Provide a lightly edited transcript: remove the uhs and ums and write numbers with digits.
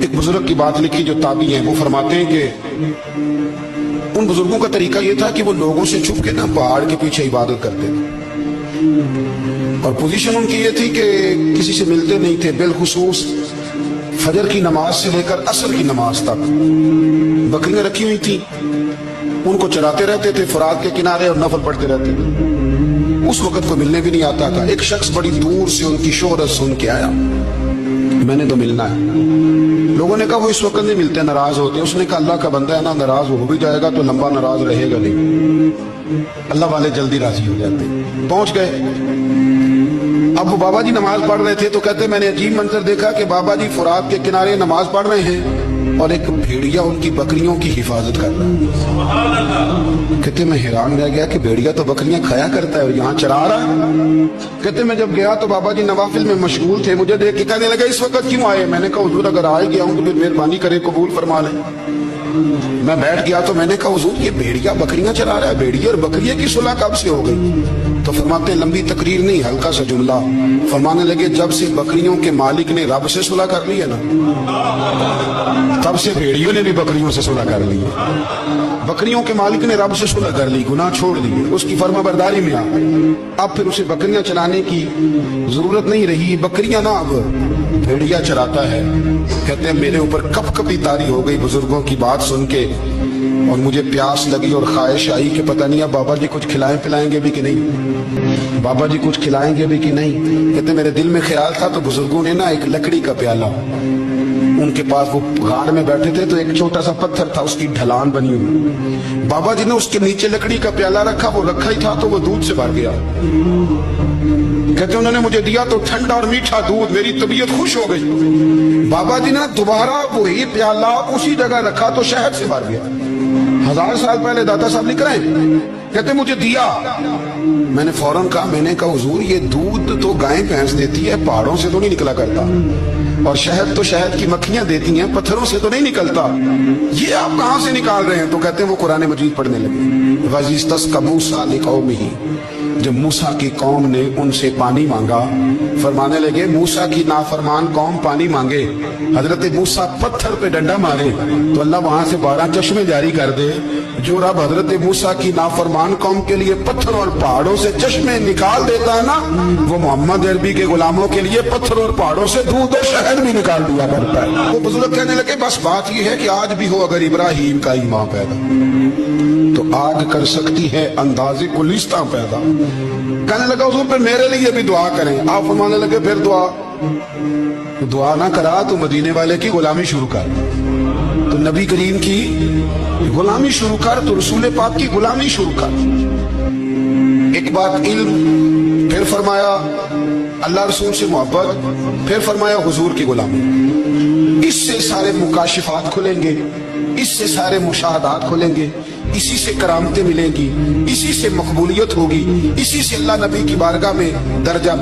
एक बुजुर्ग की बात लिखी जो ताबी है, वो फरमाते हैं कि उन बुजुर्गों का तरीका ये था कि वो लोगों से छुप के ना पहाड़ के पीछे इबादत करते थे, और पोजीशन उनकी ये थी कि किसी से मिलते नहीं थे, बिलखुसूस फजर की नमाज से लेकर असर की नमाज तक बकरियां रखी हुई थी, उनको चराते रहते थे फुरात के किनारे और नफल पढ़ते रहते थे। उस वक्त को मिलने भी नहीं आता था। एक शख्स बड़ी दूर से उनकी शोहरत सुन के आया, मैंने तो मिलना है। लोगों ने कहा वो इस वक्त नहीं मिलते, नाराज होते हैं। उसने कहा अल्लाह का बंदा है ना, नाराज हो भी जाएगा तो लंबा नाराज रहेगा नहीं, अल्लाह वाले जल्दी राजी हो जाते। पहुंच गए। अब वो बाबा जी नमाज पढ़ रहे थे तो कहते मैंने अजीब मंजर देखा कि बाबा जी फुरात के किनारे नमाज पढ़ रहे हैं और एक भेड़िया उनकी बकरियों की हिफाजत कर रहा है। कहते मैं हैरान रह गया कि भेड़िया तो बकरियां खाया करता है और यहाँ चरा रहा है। कहते मैं जब गया तो बाबा जी नवाफिल में मशगूल थे, मुझे देख के कहने लगा इस वक्त क्यों आए? मैंने कहा हुजूर अगर आ गया हूं तो फिर मेहरबानी करे कबूल फरमा ले। मैं बैठ गया तो मैंने कहा हुजूर ये भेड़िया बकरियां चरा रहा है, भेड़िया और बकरिया की सुलह कब से हो गई? तो फरमाते हैं लंबी तकरीर नहीं, हल्का सा जुमला। फरमाने लगे जब से बकरियों के मालिक ने रब से सुलह कर ली है ना, तब से भेड़ियों ने भी बकरियों से सुलह कर ली है। बकरियों के मालिक ने रब से सुलह कर ली, गुनाह छोड़ दिए, उसकी फर्माबरदारी में आ गए। अब फिर उसे बकरियां चलाने की जरूरत नहीं रही। बकरियां ना अब भेड़िया चराता है। कहते हैं मेरे ऊपर कपकपी तारी हो गई बुजुर्गों की बात सुन के, और मुझे प्यास लगी और ख्वाहिश आई कि पता नहीं अब बाबा जी कुछ खिलाएं पिलाएंगे भी कि नहीं, बाबा जी कुछ खिलाएंगे भी कि नहीं। कहते मेरे दिल में ख्याल था तो बुजुर्गों ने ना एक लकड़ी का प्याला, उनके पास वो गाड़ में बैठे थे तो एक छोटा सा पत्थर था, उसकी ढलान बनी हुई, बाबा जी ने उसके नीचे लकड़ी का प्याला रखा, वो रखा ही था तो वो दूध से भर गया। कहते उन्होंने मुझे दिया तो ठंडा और मीठा दूध, मेरी तबीयत खुश हो गई। बाबा जी ने दोबारा वही प्याला उसी जगह रखा तो शहद से भर गया। 1000 साल पहले दादा साहब लिख रहे हैं। कहते मुझे दिया, मैंने फौरन कहा, मैंने कहा हुजूर ये दूध तो गाय भैंस देती है, पहाड़ों से तो नहीं निकला करता, और शहद तो शहद की मक्खियां देती हैं, पत्थरों से तो नहीं निकलता, ये आप कहां से निकाल रहे हैं? तो कहते हैं वो कुरान मजीद पढ़ने लगे। वज़िस्तस्क़ा मूसा लिक़ौमिही, जब मूसा की कौम ने उनसे पानी मांगा, फरमाने लगे मूसा की नाफरमान कौम पानी मांगे, हजरत मूसा पत्थर पे डंडा मारे तो अल्लाह वहां से 12 चश्मे जारी कर दे। जो रब हजरत मूसा की नाफरमान कौम के लिए पत्थर और पहाड़ों से चश्मे निकाल देता है ना, वो मोहम्मद अरबी के गुलामों के लिए पत्थर और पहाड़ों से दूध और शहद भी निकाल दिया करता है। वो बुजुर्ग कहने लगे बस बात ये है कि आज भी हो अगर इब्राहिम का ईमान पैदा तो आग कर सकती है अंदाजे गुलिस्तां पैदा। कहने लगा हुजूर फिर मेरे लिए भी दुआ करें। आप फरमाने लगे फिर दुआ ना करा तो मदीने वाले की गुलामी शुरू कर, तो नबी करीम की गुलामी शुरू कर, तो रसूल पाक की गुलामी शुरू कर। एक बात इल्म, फिर फरमाया अल्लाह रसूल से मोहब्बत, फिर फरमाया हुजूर की गुलामी। इससे सारे मुकाशिफात खुलेंगे, इससे सारे मुशाहदात खुलेंगे, इसी से करामतें मिलेंगी, इसी से मकबूलियत होगी, इसी से अल्लाह नबी की बारगाह में दर्जा